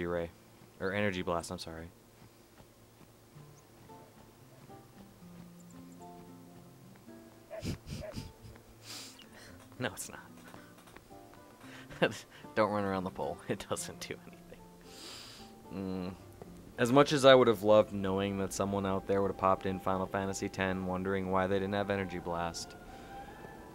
ray. Or energy blast, I'm sorry. No, it's not. Don't run around the pole. It doesn't do anything. As much as I would have loved knowing that someone out there would have popped in Final Fantasy X wondering why they didn't have Energy Blast,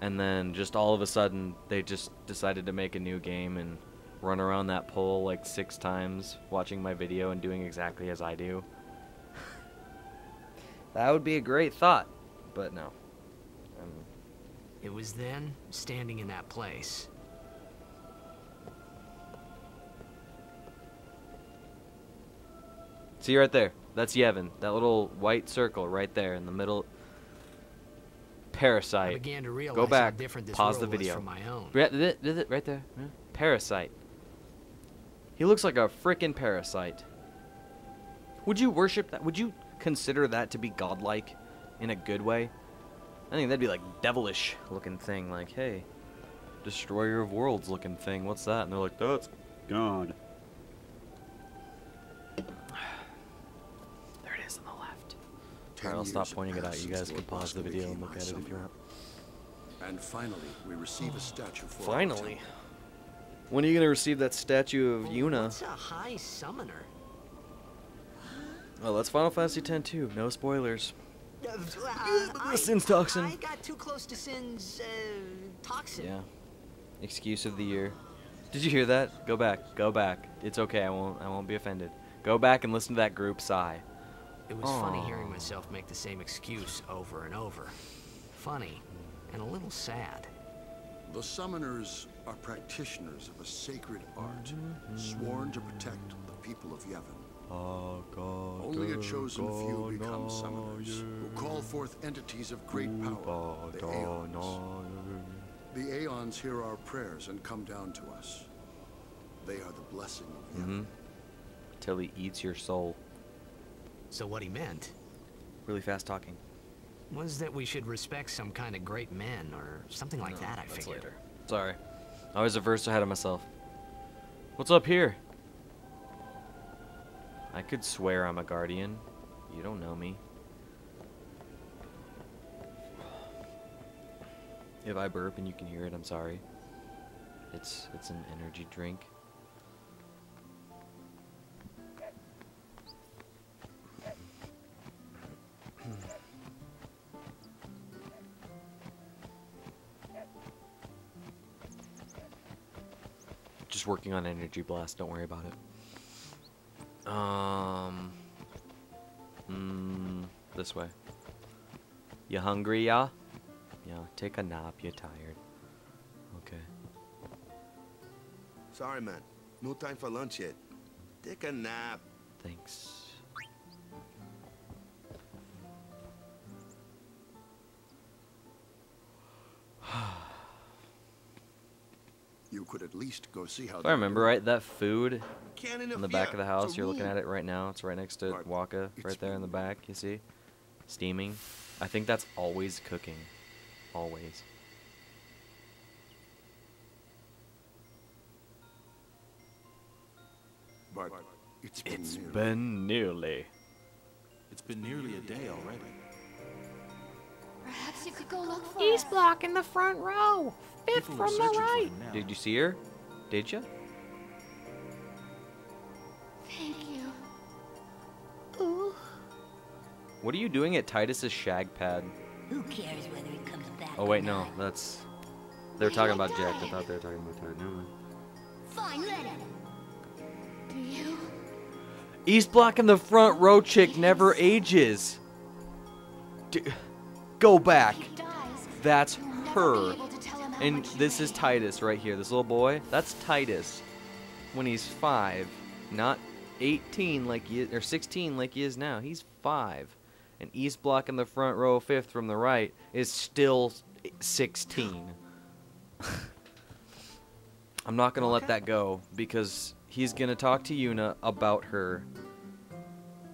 and then just all of a sudden they just decided to make a new game and run around that pole like 6 times watching my video and doing exactly as I do. That would be a great thought, but no. It was then, standing in that place. See right there. That's Yevon. That little white circle right there in the middle. Parasite. I began to realize Go back. How different this Pause the world was video. from my own. Right there. Yeah. Parasite. He looks like a frickin' parasite. Would you worship that? Would you consider that to be godlike in a good way? I think that'd be like devilish looking thing. Like, hey, destroyer of worlds looking thing. What's that? And they're like, that's God. There it is on the left. Alright, I'll stop pointing it out. You guys can pause the video and look at it if you want. And finally, we receive a statue for Finally. When are you gonna receive that statue of Yuna? What's a high summoner? Oh, that's Final Fantasy X too. No spoilers. Sin's I toxin. got too close to Sin's toxin. Yeah. Excuse of the year. Did you hear that? Go back. Go back. It's okay. I won't be offended. Go back and listen to that group sigh. It was funny hearing myself make the same excuse over and over. Funny and a little sad. The summoners are practitioners of a sacred art, sworn to protect the people of Yevon. Only a chosen few become summoners, who call forth entities of great power, the Aeons. The Aeons hear our prayers and come down to us. They are the blessing of Yevon. Till he eats your soul. So what he meant Really fast talking. was that we should respect some kind of great men or something like that, I That's figured. later. Sorry. I was a verse ahead of myself. What's up here? I could swear I'm a guardian. You don't know me. If I burp and you can hear it, I'm sorry. It's an energy drink. Just working on energy blast, don't worry about it. This way. You hungry, yeah? Yeah, take a nap, you're tired. Okay. Sorry, man. No time for lunch yet. Take a nap. Thanks. You could at least go see how. If I remember right, that food Cannon in the of back fear. of the house, It's a you're looking rule. at it right now. It's right next to But Waka, it's right there in the back, you see? Steaming. I think that's always cooking. Always. But it's Been nearly. It's been nearly a day already. Perhaps you could go look for He's her. blocking the front row. Fifth People are from the searching for right. him now. Did you see her? Did you? Thank you. Ooh. What are you doing at Titus's shag pad? Who cares whether he comes back? Oh wait, no, that's. They were talking about Jack. I thought they were talking about Titus. Never mind. Fine, let him. Do you? East blocking the front row chick never ages. Go back. He dies. That's You'll never be her. able to tell him how And much you this is hate. Titus right here. This little boy. That's Titus when he's 5, not 18 like he is, or 16 like he is now. He's 5. And East blocking the front row 5th from the right is still 16. I'm not gonna let that go because he's gonna talk to Yuna about her.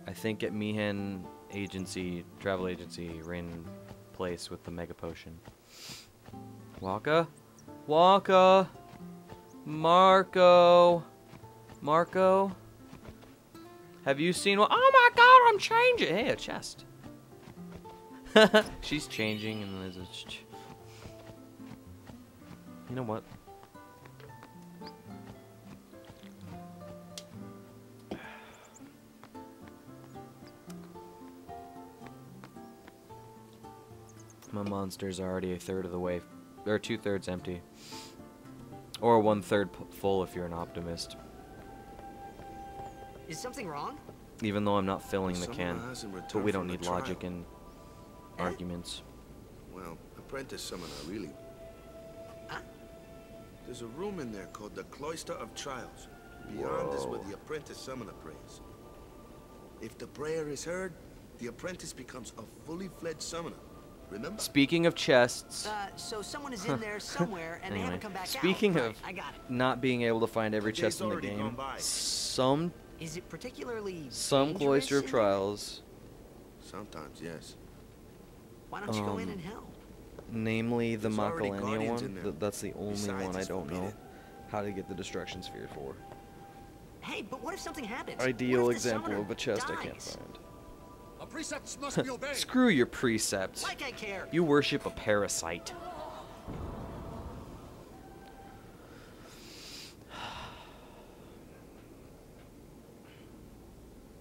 I think at Mihen agency, travel agency, ran place with the mega potion. Waka? Waka! Marco! Marco? Have you seen what? Oh my god, I'm changing. Hey, a chest. She's changing, and there's a. You know what? My monster's already a third of the way, or 2/3 empty, or 1/3 full if you're an optimist. Is something wrong? Even though I'm not filling the Someone can, hasn't returned but we don't from the need logic trial. and arguments. Well, apprentice summoner, really. Huh? There's a room in there called the Cloister of Trials. Beyond is where the apprentice summoner prays. If the prayer is heard, the apprentice becomes a fully fledged summoner. Remember? Speaking of chests, So someone is in there somewhere and they anyway, haven't come back speaking out. of Right, I got it. not being able to find every The chest day's in the already game, gone by. Is it particularly some dangerous Cloister of in there? Trials, Sometimes, yes. Why don't you go in and help? namely the There's already Macalania guardians in one, there. that's the only Besides, one I it's don't know forbidden. how to get the Destruction Sphere for. Hey, but what if something happens? Ideal What if the example summoner of a chest I can't dies? find. Our precepts must be obeyed. Screw your precepts. Like I care. You worship a parasite.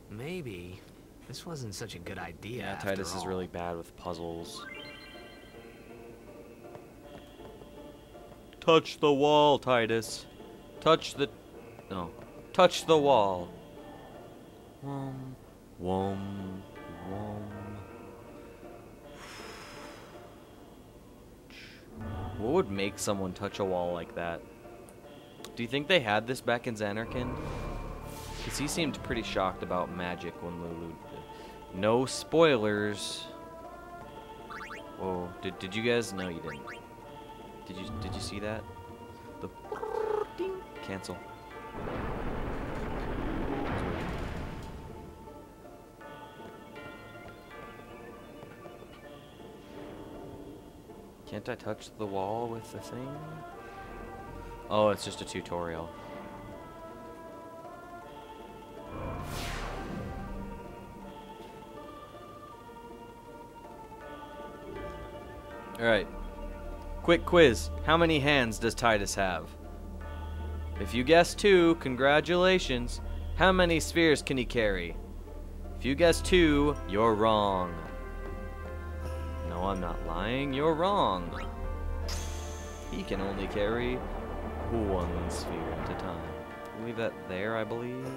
Maybe this wasn't such a good idea. Yeah, after Titus is all. really bad with puzzles. Touch the wall, Titus. Touch the... No. Touch the wall. Wom, wom, wom. What would make someone touch a wall like that? Do you think they had this back in Xanarkand? Because he seemed pretty shocked about magic when Lulu... No spoilers. Whoa, did you guys? No, you didn't. Did you see that? The ding. Cancel. Can't I touch the wall with the thing? Oh, it's just a tutorial. Alright. Quick quiz. How many hands does Titus have? If you guess 2, congratulations. How many spheres can he carry? If you guess 2, you're wrong. No, I'm not lying. You're wrong. He can only carry 1 sphere at a time. Leave that there, I believe.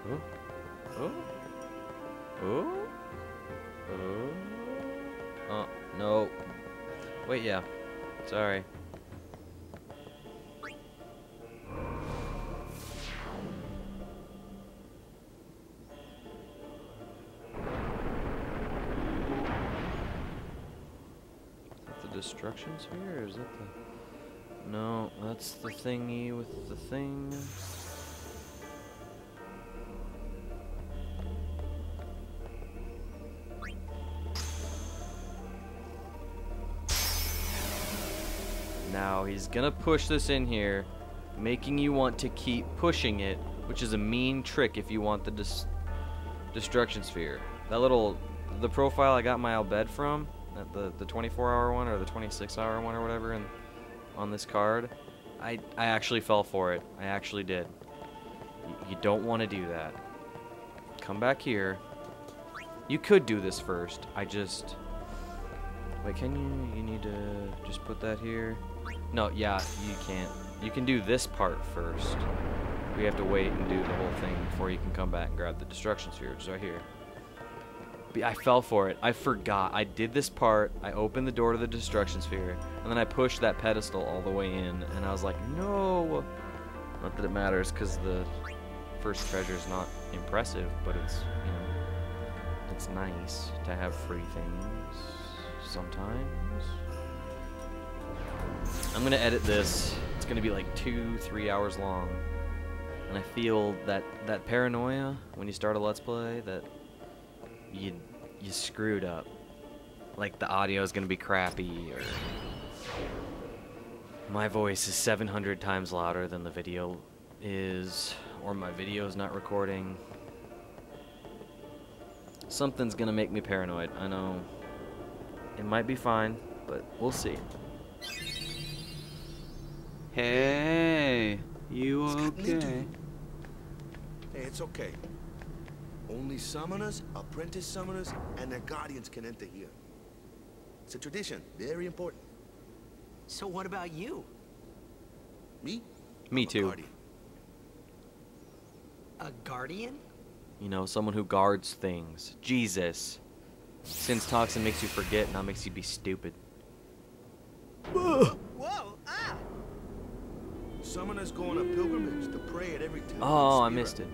Oh. Oh. Oh. Oh. Oh, no. Wait, yeah. Sorry. Is that the destruction sphere, or is that the... No, that's the thingy with the thing. Now he's gonna push this in here, making you want to keep pushing it, which is a mean trick if you want the destruction sphere. That little, the profile I got my Albed from, the 24-hour one or the 26-hour one or whatever, and on this card, I actually fell for it. I actually did. You don't want to do that. Come back here. You could do this first. I just... Wait, can you? You need to just put that here. No, yeah, you can't. You can do this part first. We have to wait and do the whole thing before you can come back and grab the destruction sphere, which is right here. But I fell for it. I forgot. I did this part. I opened the door to the destruction sphere, and then I pushed that pedestal all the way in, and I was like, no. Not that it matters, because the first treasure is not impressive, but it's, you know, it's nice to have free things sometimes. I'm gonna edit this. It's gonna be like 2-3 hours long, and I feel that paranoia when you start a Let's Play that you screwed up. Like the audio is gonna be crappy, or my voice is 700 times louder than the video is, Or my video's not recording. Something's gonna make me paranoid. I know. It might be fine, but we'll see. Hey, you Nothing to okay? you. Hey, it's okay. Only summoners, apprentice summoners, and their guardians can enter here. It's a tradition, very important. So what about you? Me? Me I'm a too. guardian. A guardian? You know, someone who guards things. Jesus. Since toxin makes you forget, now makes you be stupid. Whoa! Ah! Summoners go on a pilgrimage to pray at every temple. Oh, I in Spira. missed it.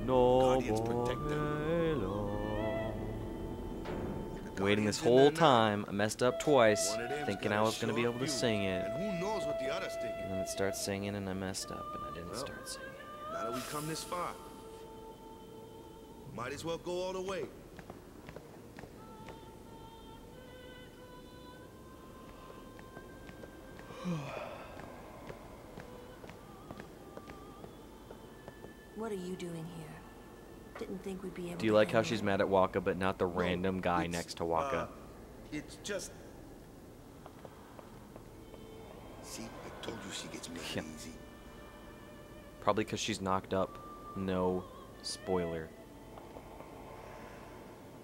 No Guardians protect The Waiting this guardians in whole there now. time, I messed up twice, One of them's thinking gotta I was gonna be show able to you, sing it. And who knows what the other's And thinking? then it starts singing and I messed up and I didn't Well. start singing. Now that we come this far, might as well go all the way. What are you doing here? Didn't think we'd be able Do you to like how hang she's out. mad at Waka but not the No, random guy it's, next to Waka? It's just... See, I told you she gets mad Yeah. easy. Probably because she's knocked up. No spoiler.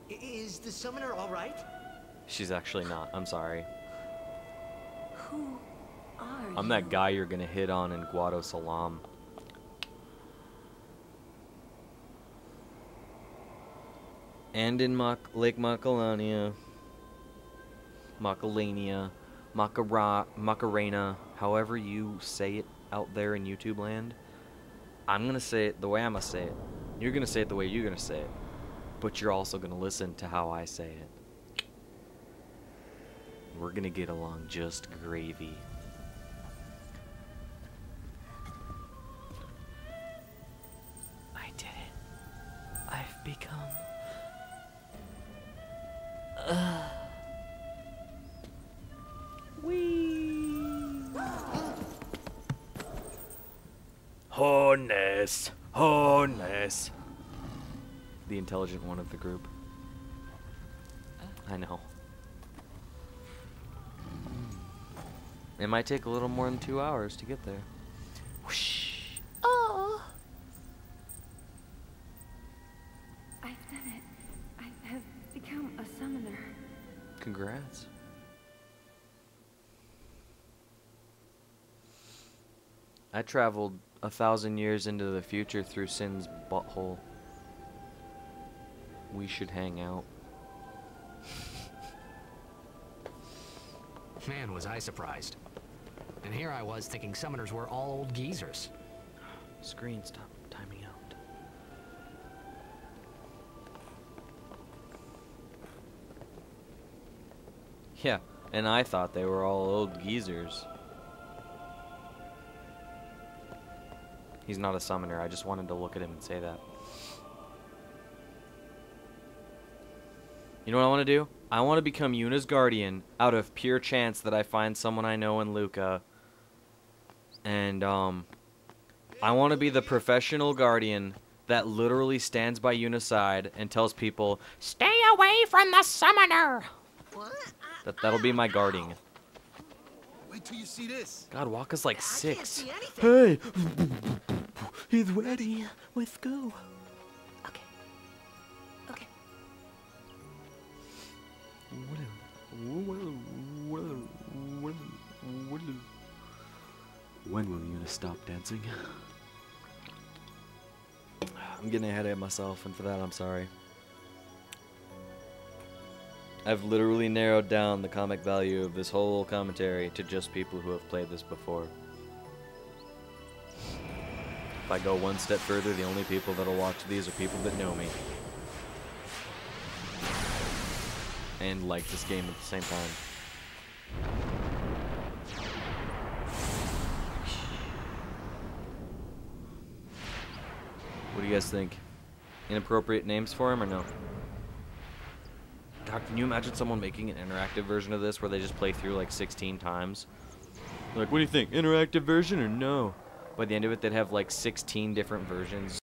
Is the summoner all right? She's actually not. I'm sorry. Who are you? I'm that guy you're gonna hit on in Guado Salam. And in Lake Macalania. Macarena, however you say it out there in YouTube land. I'm gonna say it the way I'm gonna say it. You're gonna say it the way you're gonna say it. But you're also gonna listen to how I say it. We're gonna get along just gravy. I did it. I've become... Honest. Honest. The intelligent one of the group. I know. It might take a little more than 2 hours to get there. Whoosh. Oh. I've done it. I have become a summoner. Congrats. I traveled 1,000 years into the future through Sin's butthole. We should hang out. Man, was I surprised. And here I was thinking summoners were all old geezers. Screen, stop timing out. Yeah, and I thought they were all old geezers. He's not a summoner, I just wanted to look at him and say that. You know what I want to do? I want to become Yuna's guardian out of pure chance that I find someone I know in Luca. And, I want to be the professional guardian that literally stands by Yuna's side and tells people, Stay away from the summoner. that'll be my guarding. Wait till you see this. God, Waka's like I can't 6. see anything. Hey! He's ready. Let's go. Okay. Okay. When will Yuna stop dancing? I'm getting ahead of myself, and for that I'm sorry. I've literally narrowed down the comic value of this whole commentary to just people who have played this before. If I go one step further, the only people that'll watch these are people that know me. And like this game at the same time. What do you guys think? Inappropriate names for him or no? God, can you imagine someone making an interactive version of this where they just play through like 16 times? Like, what do you think? Interactive version or no? by the end of it, they'd have like 16 different versions